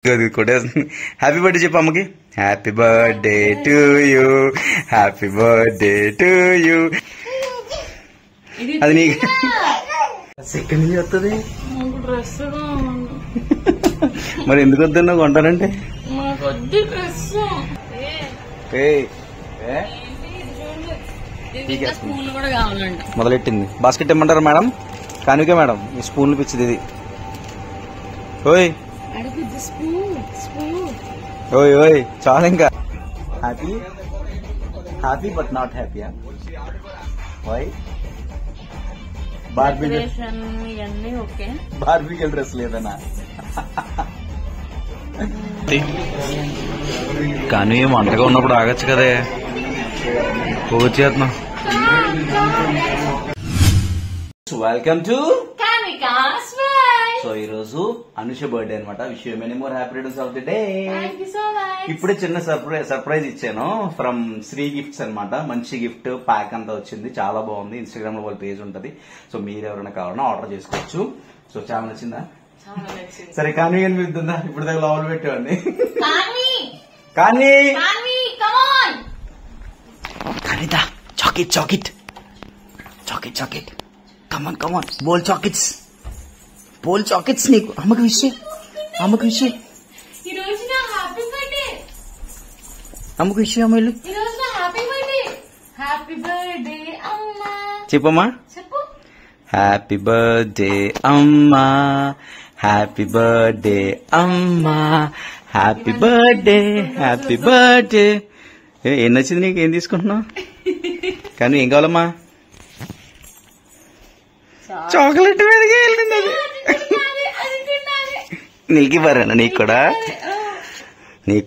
కూడా happy birthday చెప్పు అమ్మకి. Happy birthday to you, happy birthday to you. అది నీకు ఎక్కడి నుంచి వస్తుంది మరి? ఎందుకు వద్దన్నా కొంటారంటే మొదలెట్టింది. బాస్కెట్ ఇమ్మంటారా మేడం? కానుకే మేడం, ఈ స్పూన్లు పిచ్చిది ఇది. ఓయ్ ఓయ్ ఓయ్ చాలా ఇంకా. Happy happy but not happy. Why? బార్బీకెల్ డ్రెస్ లేదనా? కానీ ఏం ఒంటరిగా ఉన్నప్పుడు ఆగచ్చు కదే. వచ్చేస్తున్నాం. వెల్కమ్ టు సో ఈ రోజు అనుష బర్త్డే అనమాట. Wish you many more happy returns of the day. ఇప్పుడే చిన్న సర్ప్రైజ్ ఇచ్చాను ఫ్రమ్ శ్రీ గిఫ్ట్స్ అనమాట. మంచి గిఫ్ట్ ప్యాక్ అంతా వచ్చింది, చాలా బాగుంది. ఇన్స్టాగ్రామ్ లో వాళ్ళ పేజ్ ఉంటది, సో మీరు ఎవరైనా కావాలన్నా ఆర్డర్ చేసుకోవచ్చు. సో చాలా నచ్చిందా? సరే కానీ అని పిలుతుందా? ఇప్పుడు దగ్గర లోపల పెట్టేవాడిని. కానీ కానీదా చాకెట్ చాకెట్ చాకెట్ చాకెట్ కమాన్ కమాన్ బోల్ చాకెట్స్ బోల్ చాకెట్స్. నీకు అమ్మకి విషయం, అమ్మకి విషయం, అమ్మకి విషయం. అమ్మ వెళ్ళు చెప్పమ్మా. హ్యాపీ బర్త్డే అమ్మా, హ్యాపీ బర్త్డే అమ్మా, హ్యాపీ బర్త్డే, హ్యాపీ బర్త్డే. ఏం నచ్చింది నీకు? ఏం తీసుకుంటున్నావు? కానీ ఏం కావాలమ్మా? చాక్లెట్ మీదకి వెళ్ళింది అది. మిల్కీ బార్ అన్న? నీకు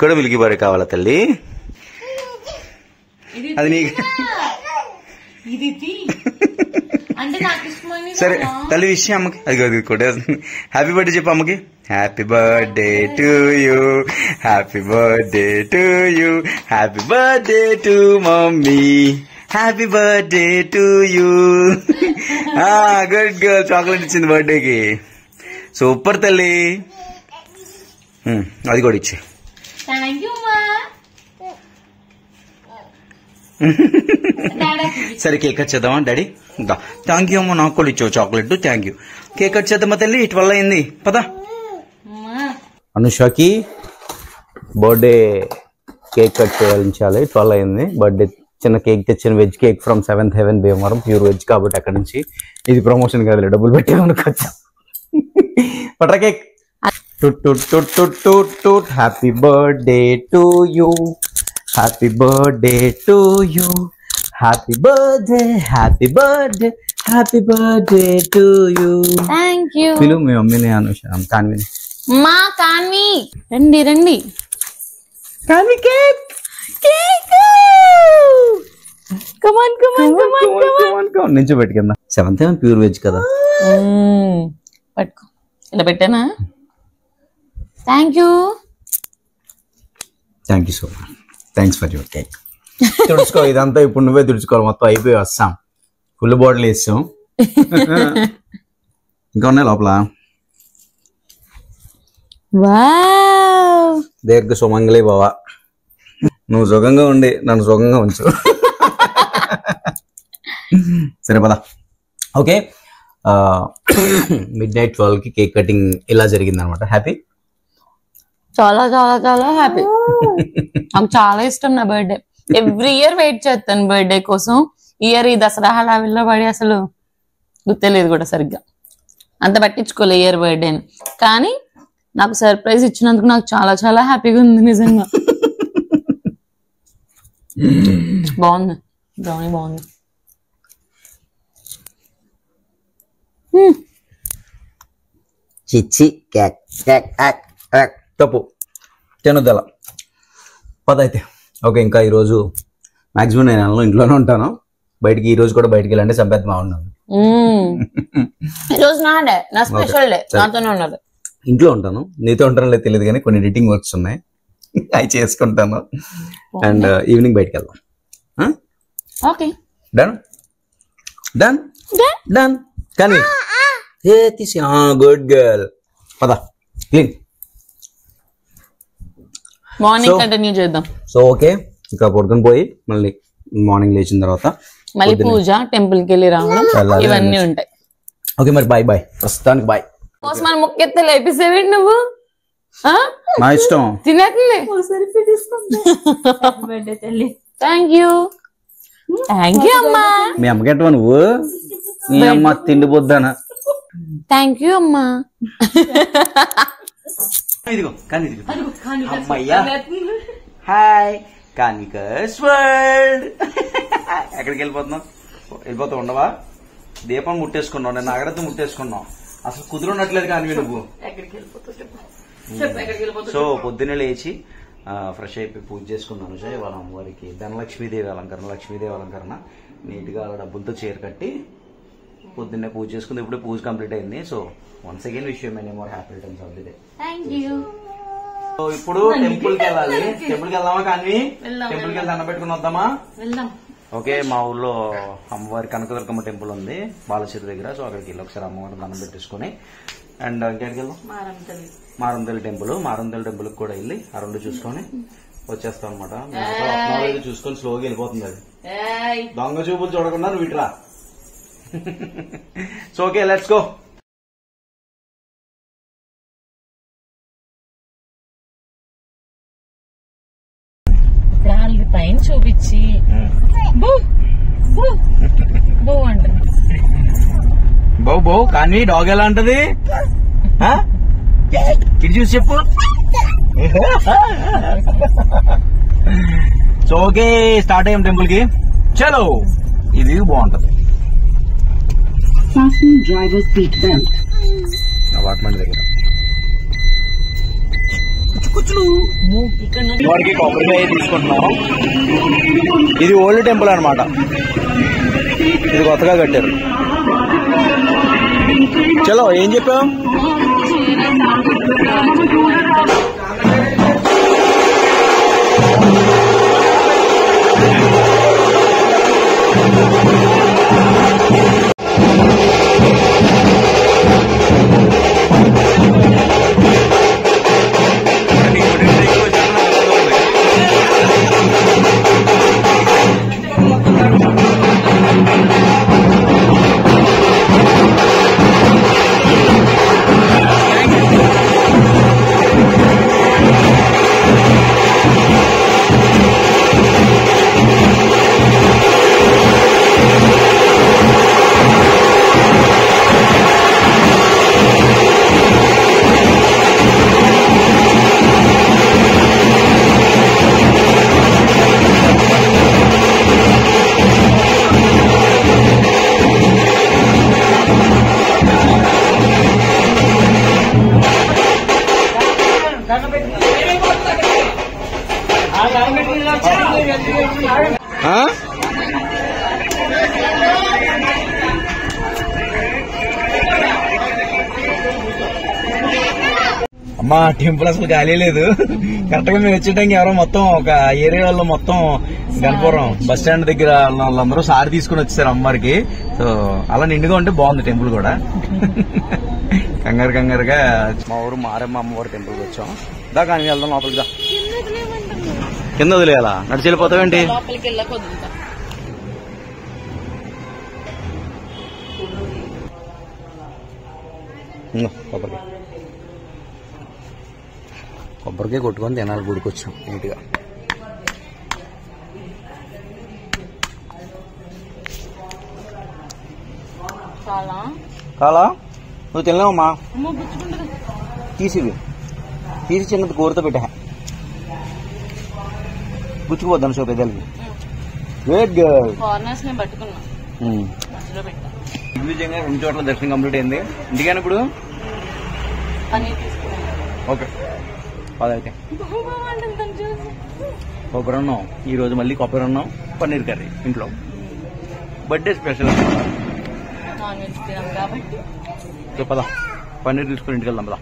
కూడా మిల్కీ బార్ కావాలా తల్లి? అది నీకు సరే తల్లి విషయం అమ్మకి. అది కూడా హ్యాపీ బర్త్డే చెప్పు అమ్మకి. Happy birthday to you, happy birthday to you, happy birthday to mummy, happy birthday to you. Good girl, chocolate ఇచ్చింది బర్త్డేకి. సూపర్ తల్లి. అది కూడా ఇచ్చే. సరే కేక్ కట్ చేద్దామా డాడీ? థ్యాంక్ యూ అమ్మ, నాకు కూడా ఇచ్చావు chocolate, thank you. Cake cut చేద్దామా తల్లి? 12 అయింది, పదా. అనుషకి బర్త్డే కేక్ కట్ చేయాలి, 12 అయింది. బర్త్డే చిన్న కేక్ తెచ్చిన, veg cake from 7th Heaven Bhimavaram, pure veg కాబట్టి అక్కడి నుంచి. ఇది ప్రమోషన్ కాదు, డబ్బులు పెట్టి అనుకోవచ్చు. పట్రా cake. Happy birthday to you, happy birthday to you, happy birthday, happy birthday, happy birthday to you. Thank you. పిలు మీ మమ్మీని అనుష. కాన్విని మా కాన్వి రండి రండి. కాన్వి కేక్ కమాన్ కమాన్ కమాన్ కమాన్ కమాన్. నుంచి పెట్టుకుందా. 7th Heaven ప్యూర్ వెజ్ కదా. పట్టుకో, ఇలా పెట్టానా? Thank you. Thank you so much. Thanks for your cake. తుడుచుకో, ఇదంతా ఇప్పుడు నువ్వే తుడుచుకోవాలి. మొత్తం అయిపోయి వస్తాం. ఫుల్ బాటిల్ వేస్తాం. ఇంకా ఉన్నాయి లోపల. దీర్ఘ సుమంగళి బావా, నువ్వు సుఖంగా ఉండి నన్ను సుఖంగా ఉంచు. సరే పదా. ఓకే, midnight 12కి కేక్ కటింగ్ ఇలా జరిగింది అనమాట. హ్యాపీ, చాలా చాలా చాలా హ్యాపీ. నాకు చాలా ఇష్టం నా బర్త్డే. ఎవ్రీ ఇయర్ వెయిట్ చేస్తాను బర్త్డే కోసం. ఇయర్ ఈ దసరా హడావిల్లో పడి అసలు గుర్తులేదు కూడా సరిగ్గా, అంత పట్టించుకోలే ఇయర్ బర్త్డేని. కానీ నాకు సర్ప్రైజ్ ఇచ్చినందుకు నాకు చాలా చాలా హ్యాపీగా ఉంది నిజంగా. బాగుంది, బ్రౌనీ బాగుంది. చిచ్చి తప్పు తినొద్దల పదైతే. ఓకే, ఇంకా ఈరోజు మాక్సిమం నేను ఇంట్లోనే ఉంటాను. బయటికి ఈ రోజు కూడా బయటికి వెళ్ళండి, సంపేత బాగున్నాను. నా స్పెషల్ డే, నాతోనే ఉన్నది. ఇంట్లో ఉంటాను, నీతో ఉంటానో లేదు తెలియదు కానీ కొన్ని ఎడిటింగ్ వర్క్స్ ఉన్నాయి, అవి చేసుకుంటాను. అండ్ ఈవినింగ్ బయటకు వెళ్దాం. Okay, done done done. కానీ తీసి గుడ్ గర్ల్ పద క్లీన్ మార్నింగ్ కంటిన్యూ చేద్దాం. సో ఓకే, ఇంకా పడుకొని పోయి మళ్ళీ మార్నింగ్ లేచిన తర్వాత మళ్ళీ పూజ, టెంపుల్ కి వెళ్ళి రావడం, ఇవన్నీ ఉంటాయి. ఓకే మరి బాయ్ బాయ్, ప్రస్తుతానికి బాయ్. మన ముక్కెత్తే లేపేసేవేంటి నువ్వు? నా ఇష్టం. తినేట్లే. థ్యాంక్ యూ అమ్మా. మీ అమ్మకెట్టవా నువ్వు? నీ అమ్మ తిండి పొద్దానా? థ్యాంక్ యూ అమ్మా. ఇదిగో కానీ అమ్మయ్యా. హాయ్ కాన్వికర్స్ వరల్డ్. ఎక్కడికి వెళ్ళిపోతున్నావు? వెళ్ళిపోతావు ఉండవా? దీపం ముట్టేసుకున్నావు, నేను అగరత్తి ముట్టేసుకున్నావు, అసలు కుదురున్నట్లేదు కానీ నువ్వు. సో పొద్దున్నే లేచి ఫ్రెష్ అయిపోయి పూజ చేసుకున్నాను సార్. వాళ్ళ అమ్మవారికి ధనలక్ష్మీదేవి అలంకరణ నీట్ గా డబ్బులతో చీర కట్టి పొద్దున్నే పూజ చేసుకుంది. ఇప్పుడే పూజ కంప్లీట్ అయింది. So once again wish you many more happy returns of the day. So ఇప్పుడు టెంపుల్ కి వెళ్ళాలి. టెంపుల్ కి వెళ్దామా కానీ? టెంపుల్ కి వెళ్ళి దండం పెట్టుకుని వద్దామా? ఓకే, మా ఊర్లో అమ్మవారి కనకదుర్గమ్మ టెంపుల్ ఉంది బాలశ్రీ దగ్గర. సో అక్కడికి వెళ్ళి ఒకసారి అమ్మవారిని దండం పెట్టేసుకుని అండ్ ఇంకెక్కడికి వెళ్దాం? మారంతల్లి టెంపుల్ కి కూడా వెళ్ళి ఆ రెండు చూసుకొని వచ్చేస్తాం అనమాట. చూసుకొని స్లోగా వెళ్ళిపోతుంది అది. దొంగ చూపులు చూడకుండా నువ్వు ఇట్లా. So okay, let's go. పైన చూపించి బౌ కానీ డాగ్ ఎలా ఉంటది? ఇది చూసి చెప్పు. సో ఓకే, స్టార్ట్ అయ్యాం టెంపుల్ కి. చలో, ఇది బాగుంటది. అపార్ట్మెంట్ దగ్గర వాడికి కొబ్బరికాయ తీసుకుంటున్నాం. ఇది ఓల్డ్ టెంపుల్ అనమాట, ఇది కొత్తగా కట్టారు. చలో, ఏం చెప్పాం? అమ్మా టెంపుల్ అసలు ఖాళీ లేదు. కరెక్ట్ గా మేము వచ్చేటానికి ఎవరో మొత్తం ఒక ఏరియా వాళ్ళు మొత్తం గణపురం బస్ స్టాండ్ దగ్గర వాళ్ళందరూ సారి తీసుకుని వచ్చేసారు అమ్మవారికి. సో అలా నిండుగా ఉంటే బాగుంది టెంపుల్ కూడా. కంగారుగా మా ఊరు మారమ్మ అమ్మవారి టెంపుల్ కి వచ్చాం. దా కానీ వెళ్దాం లోపలికి. దా కింద వదిలేయాలా? నడిచి వెళ్ళిపోతావేంటి? కొబ్బరికాయ కొట్టుకొని తినాలి. గుడికి వచ్చాం నీట్గా. కాలా నువ్వు తినలేవమ్మా? తీసి చిన్నది కూరతో పెట్టా. గుచ్చుకుపోద్దాను సో పెద్దలకి. Good girl. దిగ్విజయంగా 2 చోట్ల దర్శనం కంప్లీట్ అయింది. ఇంటికాని ఇప్పుడు ఓకే అదైతే కొబ్బరి అన్నం. ఈ రోజు మళ్ళీ కొబ్బరి అన్నం, పన్నీర్ కర్రీ ఇంట్లో. Birthday special. సో పదా పన్నీర్ తీసుకుని ఇంటికి వెళ్దాం. పదా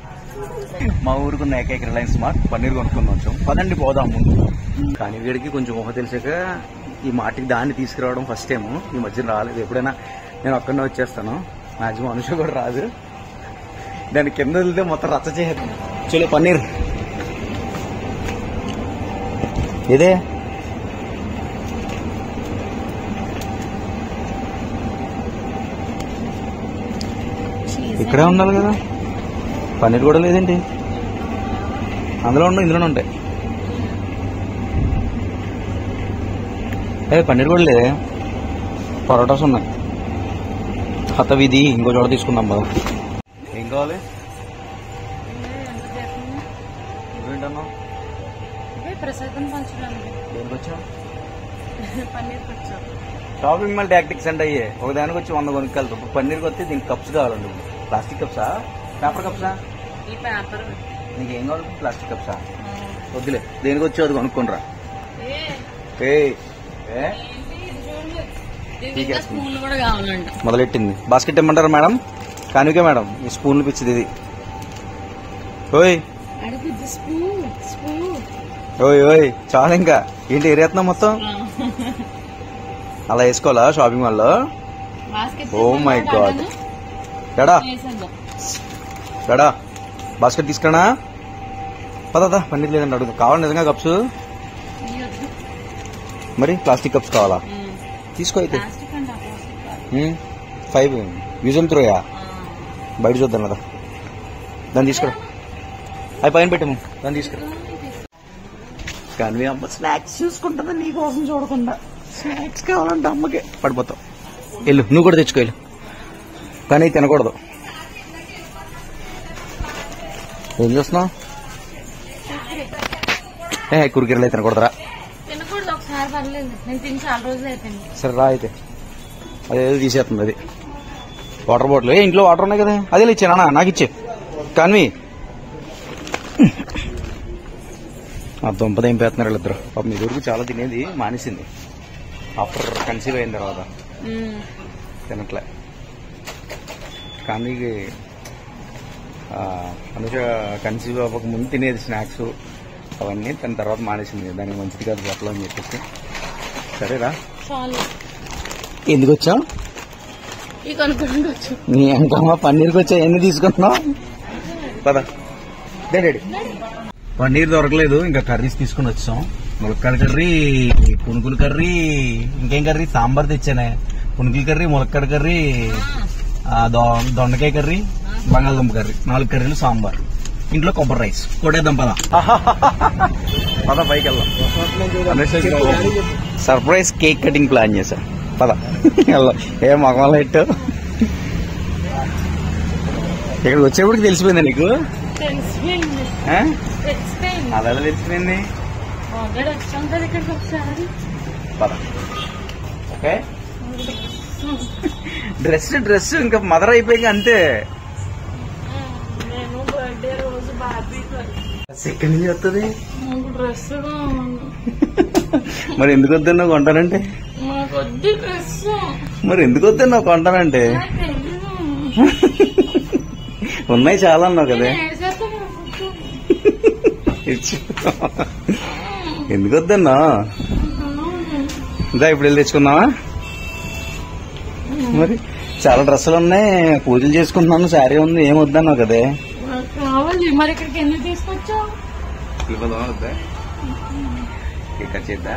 మా ఊరుకున్న ఏకైక రిలయన్స్ మార్ట్ పన్నీర్ కొనుక్కుందాం. వచ్చాం పదండి పోదాం ముందు. కానీ వీడికి కొంచెం ఊహ తెలిసాక ఈ మాటికి దాన్ని తీసుకురావడం ఫస్ట్ టైం. ఈ మధ్యన రాలేదు. ఎప్పుడైనా నేను ఒక్కడనే వచ్చేస్తాను. మాక్సిమం అనుష కూడా రాదు. దాని కింద వెళ్తే మొత్తం రచ్చ చేసేది. చలో పన్నీర్ ఇదే ఇక్కడే ఉండాలి కదా, పన్నీర్ కూడా లేదేంటి? అందులో ఉండవు, ఇందులోనే ఉంటాయి. పన్నీర్ కూడా లేదే, పరోటాస్ ఉన్నాయి. హత వీధి ఇంకో చోట తీసుకుందాం కదా. ఏం కావాలి? ఏంటన్నా ప్రసాదం పంచడానికి దేనికి వచ్చా? పన్నీర్ వచ్చాం. షాపింగ్ మాల్ టాక్టిక్స్ అంటే అయ్యే, ఒకదానికి వచ్చి 100 కొనుక్కెళ్తాం. ఇప్పుడు పన్నీర్కి వస్తే దీనికి కప్స్ కావాలండి. ప్లాస్టిక్ కప్సా, పేపర్ కప్సా? ఈ పేపర్. నీకేం కావాలి? ప్లాస్టిక్ కప్సా? వద్దులే, దేనికి వచ్చి అది కొనుక్కోనరా. స్పూన్లు కూడా కావాలంట. మొదలెట్టింది. బాస్కెట్ ఇమ్మంటారా మేడం? కానికే మేడం, ఈ స్పూన్లు పిచ్చిది ఇది. ఓయ్ ఓయ్ ఓయ్ చాలా. ఇంకా ఏంటి ఏరేస్తున్నావు మొత్తం? అలా వేసుకోవాలా షాపింగ్ మాల్ లో? Oh my God. ఎడా ఎడా బాస్కెట్ తీసుకురా. పదా పన్నీర్ లేదండి అడుగు. కావాలి నిజంగా కప్స్? మరి ప్లాస్టిక్ కప్స్ కావాలా? తీసుకో అయితే. 5 యూజ్ అండ్ త్రోయా? బయట చూద్దాం కదా. దాన్ని తీసుకురా. అవి పైన పెట్టాము, దాన్ని తీసుకురా. కానీ అమ్మ స్నాక్స్ చూసుకుంటుందా నీకోసం చూడకుండా. స్నాక్స్ కావాలంటే అమ్మకే పడిపోతావు. వెళ్ళు, నువ్వు కూడా తెచ్చుకో వెళ్ళు. కానీ తినకూడదు. ఏం చేస్తున్నావు? కురికిరలే తినకూడదురా. సరే రా అయితే. అదేదో తీసేస్తుంది అది. Water bottle. ఇంట్లో వాటర్ ఉన్నాయి కదా, అదే ఇచ్చానా? నాకు ఇచ్చే. కానీ ఆ దుంపద ఏం పేస్తున్నారు వీళ్ళిద్దరు. పాపం మీ దొరికి చాలా తినేది మానేసింది ఆఫ్టర్ కన్సీవ్ అయిన తర్వాత. తినట్లే. కానీ అనుష కన్సీవ్ అవ్వక ముందు తినేది స్నాక్స్ అవన్నీ, తన తర్వాత మానేసింది. దానికి మంచిది కాదు బట్టలు అని చెప్పేసి. సరేరా. ఎందుకు వచ్చావు? నీ అంకమ్మ పన్నీర్కి వచ్చా. ఎన్ని తీసుకుంటున్నావు? పదా డాడీ. పన్నీర్ దొరకలేదు, ఇంకా కర్రీస్ తీసుకుని వచ్చాం. ములక్కాడ కర్రీ, పునుగుల కర్రీ, ఇంకేం కర్రీ? సాంబార్ తెచ్చానే. పునుగుల కర్రీ, ములక్కాడ కర్రీ, దొండకాయ కర్రీ, బంగాళదుంప కర్రీ, 4 కర్రీలు, సాంబార్. ఇంట్లో కొబ్బరి రైస్. కొట్టేద్దాం పదా. పదా పైకి వెళ్దాం. సర్ప్రైజ్ కేక్ కటింగ్ ప్లాన్ చేశా. పదా ఏ మగవాళ్ళ ఇట్టు. ఇక్కడికి వచ్చేప్పటికి తెలిసిపోయిందా నీకు? అలా తెలిసిపోయింది. ఓకే. డ్రెస్ ఇంకా మదర్ అయిపోయింది అంతే. సెకండ్ నుంచి వస్తుంది. మరి ఎందుకు వద్దన్నావు కొంటానంటే? మరి ఎందుకు వద్దన్నావు కొంటానంటే? ఉన్నాయి చాలా అన్నావు కదా. ఎందుకు వద్దన్నా? ఇంకా ఇప్పుడు వెళ్ళి తెచ్చుకుందామా? మరి చాలా డ్రెస్సులు ఉన్నాయి, పూజలు చేసుకుంటున్నాను, శారీ ఉంది, ఏం వద్దన్నావు కదే. కావాలి మరి. ఇక్కడికి ఎందుకు తీసుకొచ్చావు? వద్దా కేక్ కట్ చేద్దా?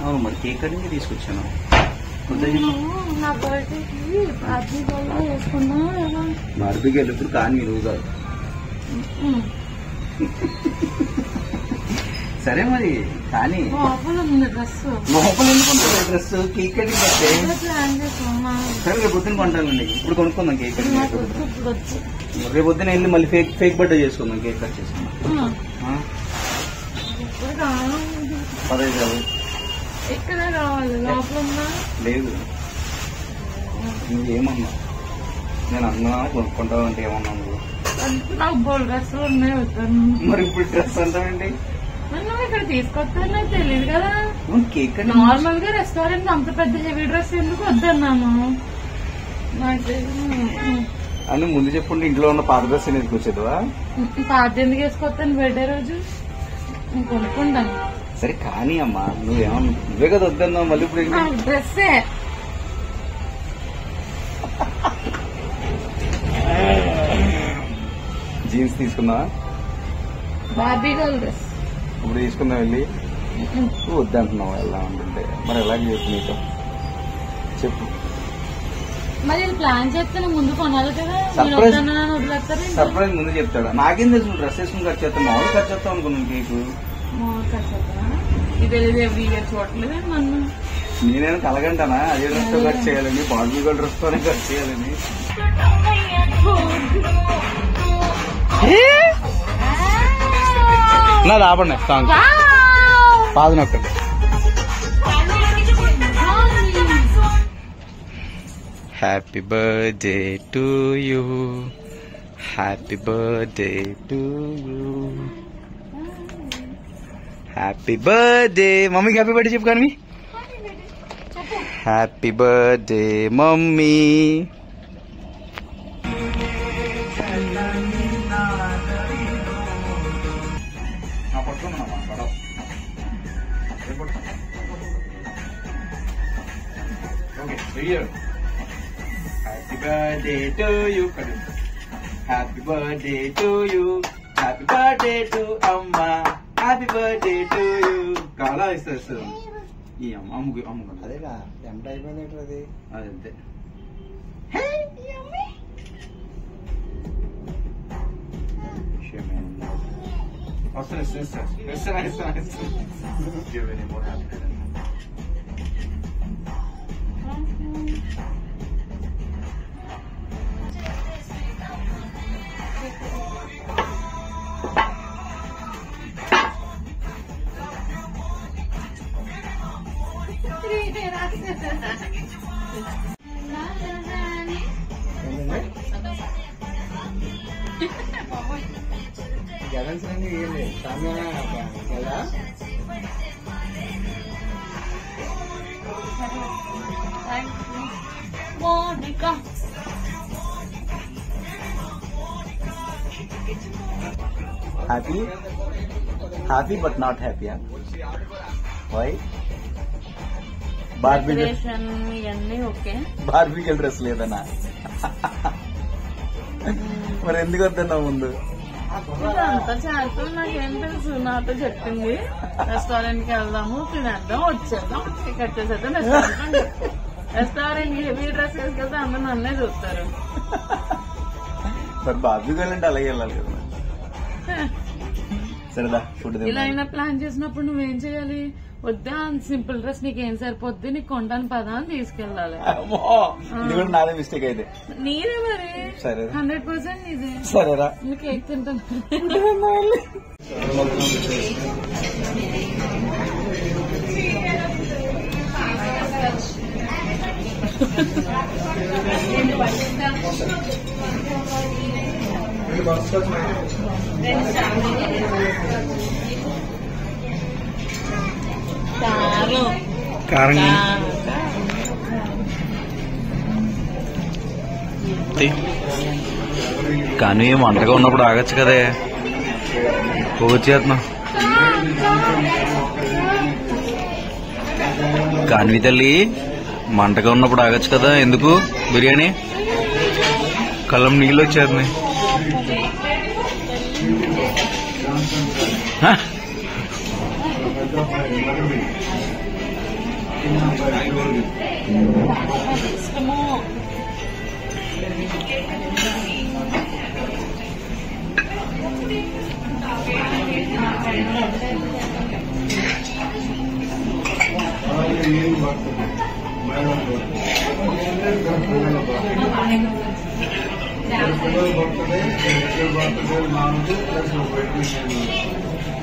అవును మరి కేక్ కటింగ్ తీసుకొచ్చాను. మార్పుకి వెళ్ళిప్పుడు కానీ నువ్వు కాదు. సరే మరి కానీ లోపల ఎందుకుంటుంది డ్రెస్? కేక్ కటింగ్ వస్తే సరే రేపు పొద్దున కొంటానండి. ఇప్పుడు కొనుక్కుందాం కేక్ కటింగ్. రేపు పొద్దున వెళ్ళి మళ్ళీ ఫేక్ బర్త్డే చేసుకుందాం, కేక్ కట్ చేసుకుందాం. 15 ఎక్కడ కావాలి? లోపల లేదు. నువ్వేమన్నా? నేను అన్నా కొనుక్కుంటావు అంటే ఏమన్నా? నాకు బోల్ డ్రెస్సులు ఉన్నాయి వద్దాను. మరి ఇప్పుడు డ్రెస్ అంటావేంటి? నువ్వు ఇక్కడ తీసుకొస్తాను నాకు తెలియదు కదా. కేక్ నార్మల్ గా రెస్టారెంట్ అంత పెద్ద హెవీ డ్రెస్ ఎందుకు వద్దన్నాను? అని ముందు చెప్పుంటే ఇంట్లో ఉన్న పాత డ్రెస్ అనేది కూర్చోదువా? పాత ఎందుకు వేసుకొస్తాను? బర్త్డే రోజు కొనుక్కుంటాను. సరే కానీ అమ్మా, నువ్వేమన్నా నువ్వే కదా వద్దన్నావు. మళ్ళీ ఇప్పుడు డ్రెస్సే. జీన్స్ తీసుకున్నావా? బాబీ గర్ల్ డ్రెస్ ఇప్పుడు తీసుకుందాం వెళ్ళి వద్దంటున్నావు ఎలా ఉంటుంటే మరి ఎలాగే చెప్పు నీతో చెప్పు. మరి ప్లాన్ చేస్తే ముందు కొనాలి కదా. సర్ప్రైజ్ ముందు చెప్తాడా? నాకేం తెలుసు డ్రెస్ వేసుకుని ఖర్చు చేస్తాం మామూలు ఖర్చు చేస్తాం అనుకున్నాను కేకు. చూడట్లేదు నన్ను నేనేమో కలగంటానా అదే డ్రెస్ తో ఖర్చు చేయాలని బాడీ గోల్డ్ డ్రెస్ తోనే ఖర్చు చేయాలని. నాది ఆపండి సాంగ్ పాదు నొక్కండి. Happy birthday to you, happy birthday to you, happy birthday. మమ్మీకి హ్యాపీ బర్త్డే చెప్పు కానీ. Happy birthday mummy. Happy birthday to you, happy birthday to you, happy birthday to Amma, happy birthday to you. Kala istu ఈ అమ్ము అదేగా ఎంత అయిపోయినట్టు అది అదంతే. Happy? Happy but not happy, huh? Why? బార్బీకి డ్రెస్ లేదనా? మరి ఎందుకు వద్దన్నా ముందు? అంతా చేస్తాం నాకేం తెలుసు. నాతో చెప్పింది రెస్టారెంట్ కి వెళ్దాము తినేద్దాం వచ్చేద్దాం టికెట్ చేసేద్దాం రెస్టారెంట్ కి హెవీ డ్రెస్ వేసుకెళ్తే అందరూ నన్నే చూస్తారు. మరి బార్బీకి వెళ్ళంటే అలాగే వెళ్ళాలి కదా. సరేదా ఫుడ్ ఇలా అయినా ప్లాన్ చేసినప్పుడు నువ్వేం చేయాలి? వద్దా సింపుల్ డ్రెస్ నీకేం సరిపోద్ది నీకు కొంటాను పదా అని తీసుకెళ్ళాలి. ఇది కూడా నాదే మిస్టేక్ అయితే. నీదే మరి. సరే 100% నీదే. సరేరా నువ్వు కేక్ తింటాను. కారం కానీ వంటగా ఉన్నప్పుడు ఆగచ్చు కదే. వచ్చేస్తున్నా కాన్వి తల్లి మంటగా ఉన్నప్పుడు ఆగచ్చు కదా. ఎందుకు బిర్యానీ కళ్ళం నీళ్ళు వచ్చేస్తున్నాయి.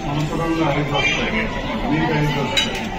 సంవత్సరంలో 5 వస్తాయి, మీకు 5 వస్తాయి.